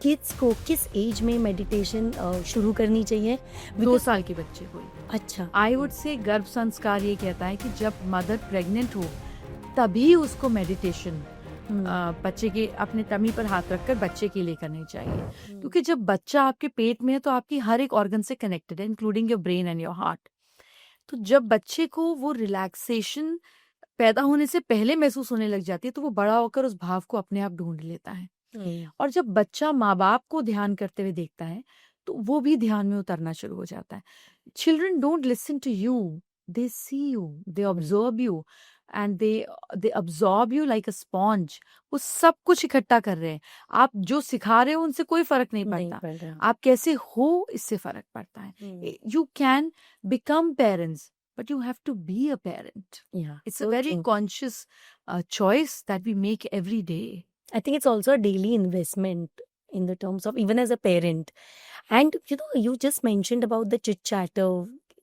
Kids को किस as में मेडिटेशन शुरू करनी चाहिए? 2 साल के बच्चे को ही। अच्छा। आई वुड से गर्भ संस्कार ये कहता है कि जब मदर प्रेग्नेंट हो तभी उसको मेडिटेशन बच्चे के अपने टमी पर हाथ रखकर बच्चे के लिए करनी चाहिए, क्योंकि जब बच्चा आपके पेट में है तो आपकी हर एक ऑर्गन से कनेक्टेड है, including your brain and your heart. तो जब बच्चे को वो रिलैक्सेशन पैदा होने से पहले महसूस होने लग जाती है तो वो बड़ा होकर उस भाव को अपने आप ढूंढ लेता है। और जब बच्चा माँ बाप को ध्यान करते हुए देखता है तो वो भी ध्यान में उतरना शुरू हो जाता है। Children don't listen to you, they see you, they observe you and they absorb you like a sponge. वो सब कुछ इकट्ठा कर रहे हैं। आप जो सिखा रहे हो उनसे कोई फर्क नहीं नहीं पड़ता, पड़ रहा। आप कैसे हो इससे फर्क पड़ता है। You can become parents but you have to be a parent. Yeah, It's so a very true. conscious choice that we make every day. I think it's also a daily investment in the terms of even as a parent. And you just mentioned about the chit chatter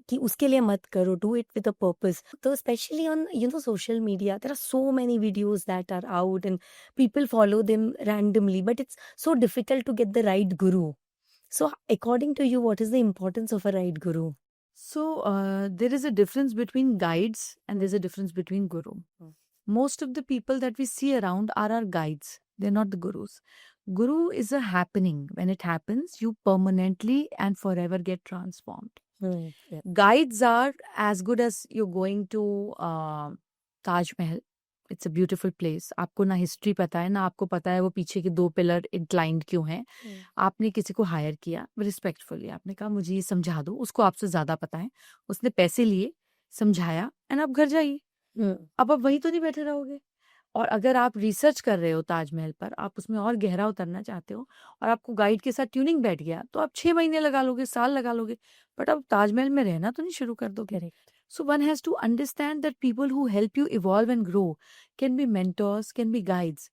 कि उसके लिए मत करो, do it with a purpose. So especially on social media, there are so many videos that are out and people follow them randomly, but it's so difficult to get the right guru. So according to you, what is the importance of a right guru? So there is a difference between guides and there's a difference between guru. Most of the people that we see around are our guides. They're not the gurus. Guru is a happening. When it happens, you permanently and forever get transformed. Yeah. Guides are as good as you're going to Taj Mahal. It's a beautiful place. आपको ना history पता है ना आपको पता है वो पीछे के 2 पिलर इंक्लाइंड क्यों हैं। आपने किसी को हायर किया रिस्पेक्टफुली, आपने कहा मुझे ये समझा दो, उसको आपसे ज्यादा पता है, उसने पैसे लिए, समझाया एंड आप घर जाइए। अब आप वहीं तो नहीं बैठे रहोगे। और अगर आप रिसर्च कर रहे हो ताजमहल पर, आप उसमें और गहरा उतरना चाहते हो और आपको गाइड के साथ ट्यूनिंग बैठ गया तो आप 6 महीने लगा लोगे, साल लगा लोगे, बट अब ताजमहल में रहना तो नहीं शुरू कर दोगे। Correct. So one has to understand that people who help you evolve and grow can be mentors, can be guides.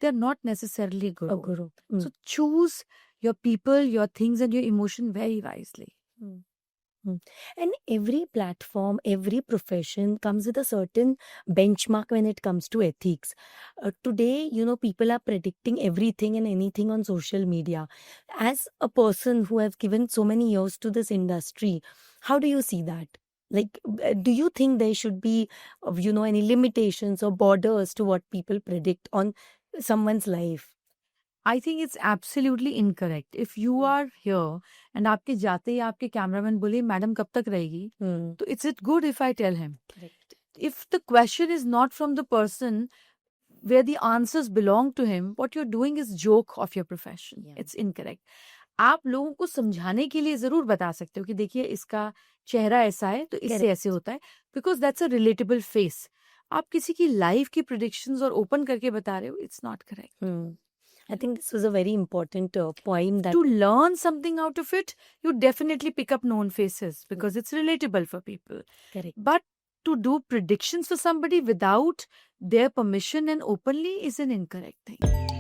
They're not necessarily A guru. guru. So choose your people, your things and your emotion very wisely. And every platform, every profession comes with a certain benchmark when it comes to ethics. Today, people are predicting everything and anything on social media. As a person who has given so many years to this industry, how do you see that? Like, do you think there should be, any limitations or borders to what people predict on someone's life? I think it's absolutely incorrect. If you are here and आपके जाते ही आपके cameraman बोले madam कब तक रहेगी, तो it's it good if I tell him? Correct. If the question is not from the person where the answers belong to him, what you're doing is joke of your profession. Yeah. It's incorrect. आप लोगों को समझाने के लिए जरूर बता सकते हो कि देखिए इसका चेहरा ऐसा है तो इससे Correct. ऐसे होता है, because that's a relatable face. आप किसी की लाइफ की प्रिडिक्शंस और ओपन करके बता रहे हो, it's not correct. I think this was a very important point that To learn something out of it, you definitely pick up known faces because it's relatable for people. correct. But to do predictions for somebody without their permission and openly is an incorrect thing.